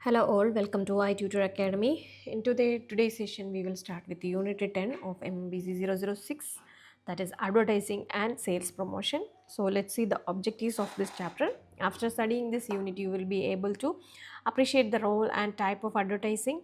Hello all, welcome to i-tutor Academy. In today's session, we will start with the Unit 10 of MBC 006, that is Advertising and Sales Promotion. So let's see the objectives of this chapter. After studying this unit, you will be able to appreciate the role and type of advertising,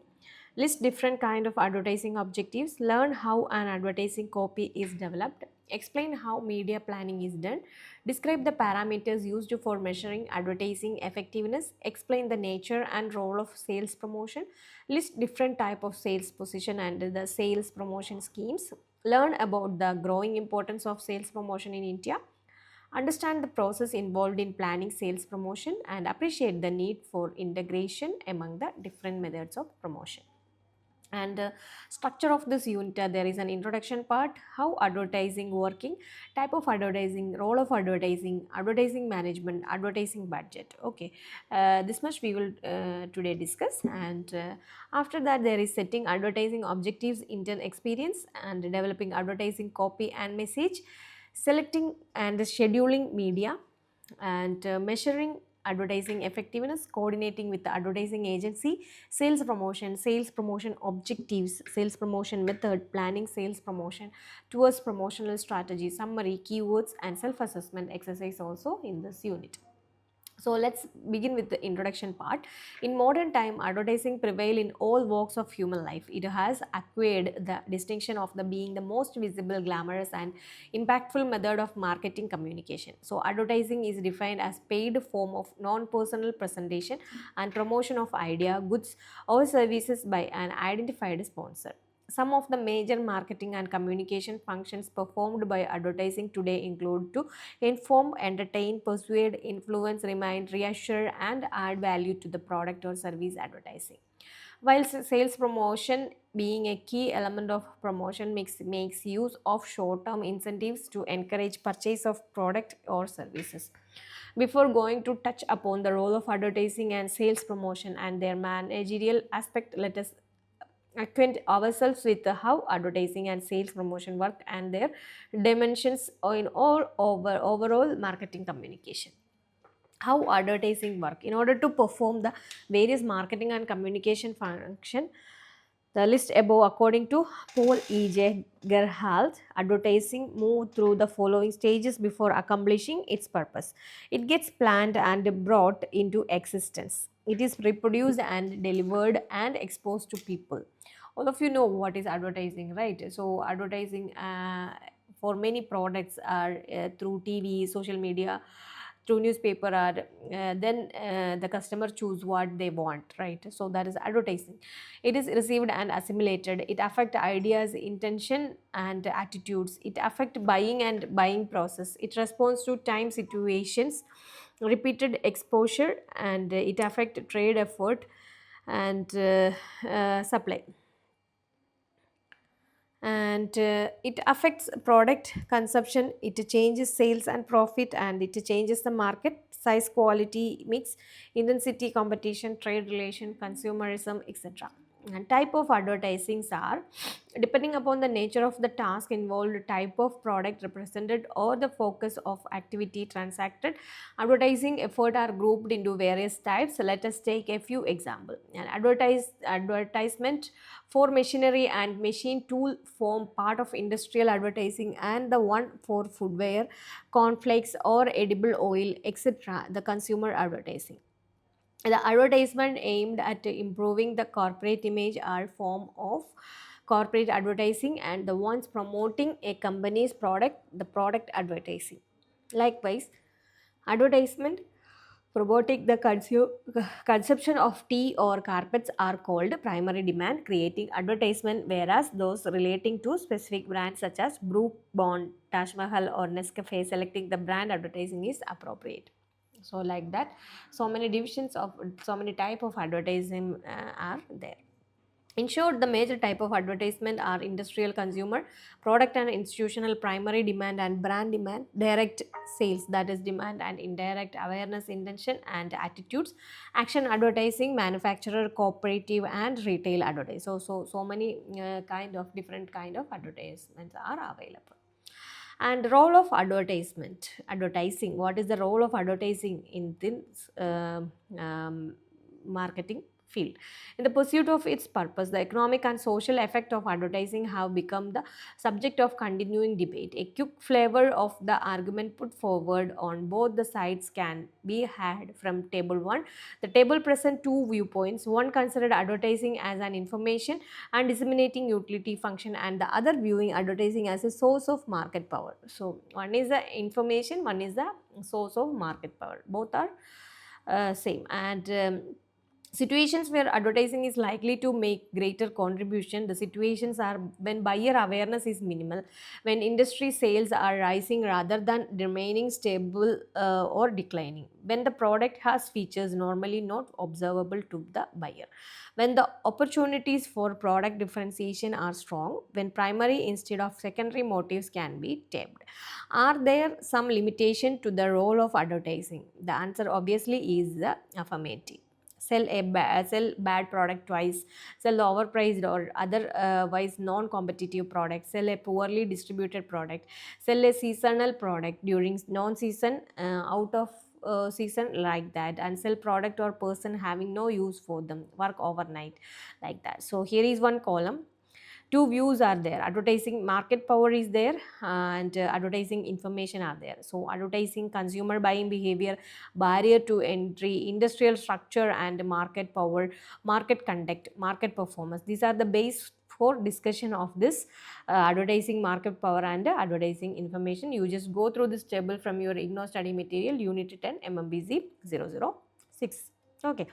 list different kind of advertising objectives, learn how an advertising copy is developed, explain how media planning is done, describe the parameters used for measuring advertising effectiveness, explain the nature and role of sales promotion, list different type of sales position and the sales promotion schemes, learn about the growing importance of sales promotion in India, understand the process involved in planning sales promotion, and appreciate the need for integration among the different methods of promotion. And structure of this unit, there is an introduction part, how advertising working, type of advertising, role of advertising management, advertising budget. Okay, this much we will today discuss. And after that, there is setting advertising objectives, intern experience, and developing advertising copy and message, selecting and scheduling media, and measuring advertising effectiveness, coordinating with the advertising agency, sales promotion objectives, sales promotion method, planning sales promotion, towards promotional strategy, summary, keywords, and self-assessment exercise also in this unit. So let's begin with the introduction part. In modern time, advertising prevail in all walks of human life. It has acquired the distinction of the being the most visible, glamorous, and impactful method of marketing communication. So advertising is defined as paid form of non-personal presentation and promotion of idea, goods, or services by an identified sponsor. Some of the major marketing and communication functions performed by advertising today include to inform, entertain, persuade, influence, remind, reassure, and add value to the product or service advertising. While sales promotion being a key element of promotion makes use of short-term incentives to encourage purchase of product or services. Before going to touch upon the role of advertising and sales promotion and their managerial aspect, let us acquaint ourselves with how advertising and sales promotion work and their dimensions in overall marketing communication. How advertising work? In order to perform the various marketing and communication function, the list above according to Paul E.J. Gerhardt, advertising move through the following stages before accomplishing its purpose. It gets planned and brought into existence. It is reproduced and delivered and exposed to people. All of you know what is advertising, right? So advertising for many products are through TV, social media, through newspaper, or then the customer choose what they want, right? So that is advertising. It is received and assimilated. It affect ideas, intention, and attitudes. It affect buying and buying process. It responds to time situations, repeated exposure, and it affect trade effort and supply. And it affects product consumption, it changes sales and profit, and it changes the market size, quality, mix, intensity, competition, trade relation, consumerism, etc. And type of advertisings are depending upon the nature of the task involved, type of product represented, or the focus of activity transacted. Advertising effort are grouped into various types. Let us take a few examples. An advertisement for machinery and machine tool form part of industrial advertising, and the one for footwear, cornflakes, or edible oil, etc., the consumer advertising. The advertisement aimed at improving the corporate image are form of corporate advertising, and the ones promoting a company's product, the product advertising. Likewise, advertisement promoting the consumption of tea or carpets are called primary demand creating advertisement, whereas those relating to specific brands such as Brook Bond, Taj Mahal, or Nescafe, selecting the brand advertising is appropriate. So like that, so many divisions of so many type of advertising are there. In short, the major type of advertisement are industrial, consumer, product and institutional, primary demand and brand demand, direct sales, that is demand and indirect, awareness, intention and attitudes, action advertising, manufacturer, cooperative and retail advertising. So many kind of different kind of advertisements are available. And role of advertising, what is the role of advertising in this marketing field. In the pursuit of its purpose, the economic and social effect of advertising have become the subject of continuing debate. A quick flavor of the argument put forward on both the sides can be had from Table 1. The table presents two viewpoints. One considered advertising as an information and disseminating utility function, and the other viewing advertising as a source of market power. So one is the information, one is the source of market power. Both are same. And situations where advertising is likely to make greater contribution, the situations are when buyer awareness is minimal, when industry sales are rising rather than remaining stable or declining, when the product has features normally not observable to the buyer, when the opportunities for product differentiation are strong, when primary instead of secondary motives can be tapped. Are there some limitation to the role of advertising? The answer obviously is the affirmative. Sell bad product twice, sell overpriced or otherwise non-competitive product, sell a poorly distributed product, sell a seasonal product during non-season, out of season, like that, and sell product or person having no use for them, work overnight, like that. So here is one column. Two views are there. Advertising market power is there, and advertising information are there. So advertising consumer buying behavior, barrier to entry, industrial structure, and market power, market conduct, market performance. These are the base for discussion of this advertising market power and advertising information. You just go through this table from your Ignou study material, unit 10, MMBZ 006. Okay,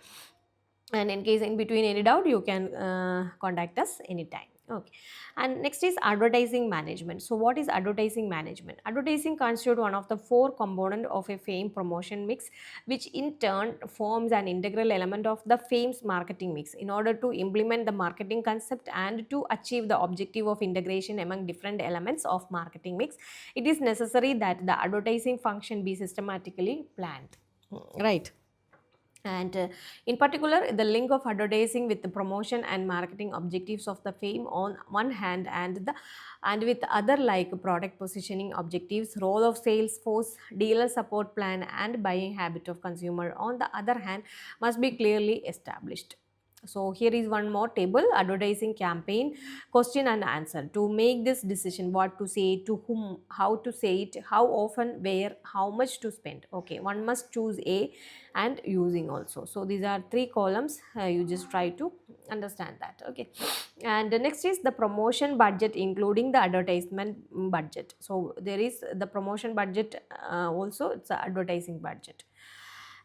and in case in between any doubt, you can contact us anytime. Okay, and next is advertising management. So what is advertising management? Advertising constitutes one of the four components of a fame promotion mix, which in turn forms an integral element of the fame's marketing mix. In order to implement the marketing concept and to achieve the objective of integration among different elements of marketing mix, it is necessary that the advertising function be systematically planned, right? And in particular, the link of advertising with the promotion and marketing objectives of the fame on one hand, and with other like product positioning objectives, role of sales force, dealer support plan, and buying habit of consumer on the other hand, must be clearly established. So here is one more table: advertising campaign, question and answer. To make this decision, what to say, to whom, how to say it, how often, where, how much to spend. Okay, one must choose A, and using also. So these are three columns. You just try to understand that. Okay, and the next is the promotion budget, including the advertisement budget. So there is the promotion budget, also it's a advertising budget,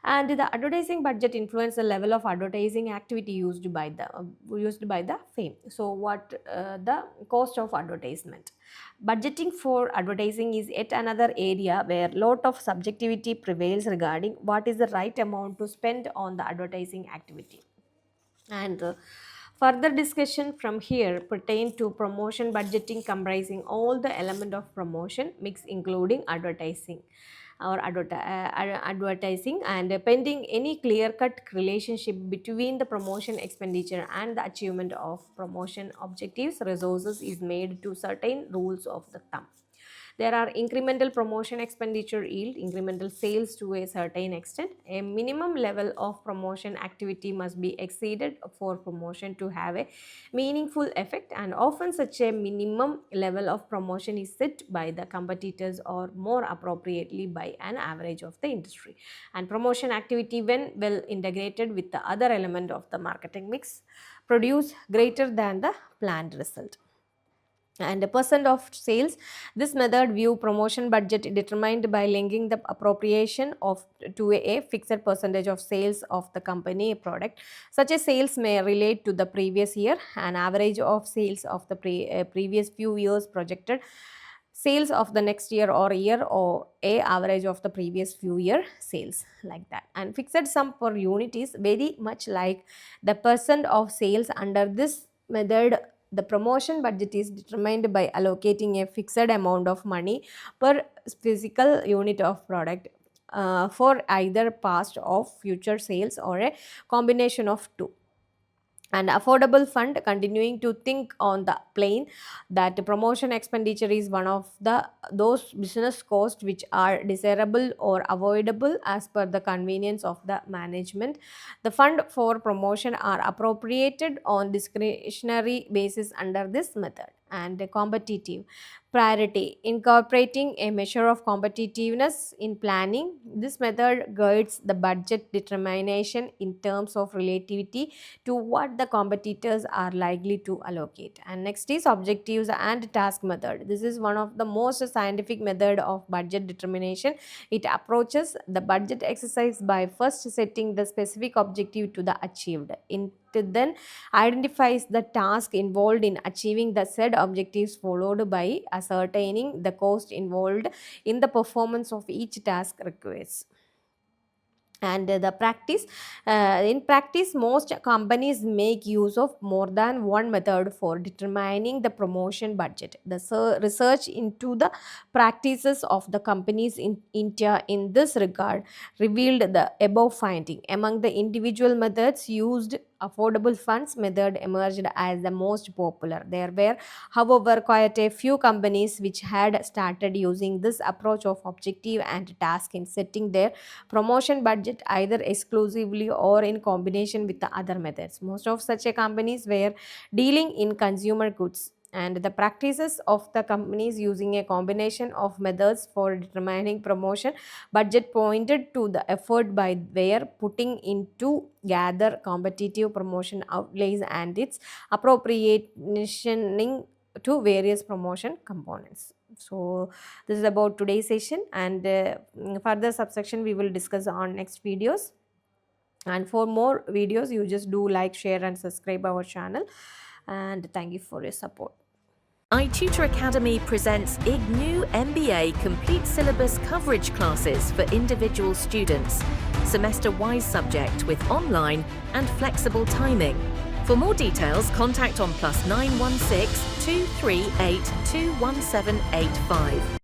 and the advertising budget influence the level of advertising activity used by the fame. So what the cost of advertisement? Budgeting for advertising is yet another area where lot of subjectivity prevails regarding what is the right amount to spend on the advertising activity. And further discussion from here pertain to promotion budgeting, comprising all the element of promotion mix, including advertising or advertising, and pending any clear-cut relationship between the promotion expenditure and the achievement of promotion objectives, resources is made to certain rules of the thumb. There are incremental promotion expenditure yield, incremental sales to a certain extent. A minimum level of promotion activity must be exceeded for promotion to have a meaningful effect, and often such a minimum level of promotion is set by the competitors, or more appropriately by an average of the industry. And promotion activity, when well integrated with the other element of the marketing mix, produce greater than the planned result. And a percent of sales, this method view promotion budget determined by linking the appropriation of to a fixed percentage of sales of the company product. Such a sales may relate to the previous year, an average of sales of the previous few years, projected sales of the next year or year, or a average of the previous few year sales, like that. And fixed sum per unit is very much like the percent of sales. Under this method, the promotion budget is determined by allocating a fixed amount of money per physical unit of product for either past or future sales, or a combination of two. And affordable fund, continuing to think on the plane that promotion expenditure is one of those business costs which are desirable or avoidable as per the convenience of the management. The fund for promotion are appropriated on discretionary basis under this method. And competitive priority, incorporating a measure of competitiveness in planning. This method guides the budget determination in terms of relativity to what the competitors are likely to allocate. And next is objectives and task method. This is one of the most scientific method of budget determination. It approaches the budget exercise by first setting the specific objective to the achieved. It then identifies the task involved in achieving the said objectives, followed by ascertaining the cost involved in the performance of each task requires. And in practice, most companies make use of more than one method for determining the promotion budget. The research into the practices of the companies in India in this regard revealed the above finding. Among the individual methods used, affordable funds method emerged as the most popular. There were, however, quite a few companies which had started using this approach of objective and task in setting their promotion budget, either exclusively or in combination with the other methods. Most of such a companies were dealing in consumer goods, and the practices of the companies using a combination of methods for determining promotion budget pointed to the effort by were putting into gather competitive promotion outlays and its appropriationing to various promotion components. So this is about today's session, and further subsection we will discuss on next videos. And for more videos, you just do like, share and subscribe our channel, and thank you for your support. i-tutor Academy presents Ignou Mba complete syllabus coverage classes for individual students, semester-wise subject with online and flexible timing. For more details, contact on +916 238 21785.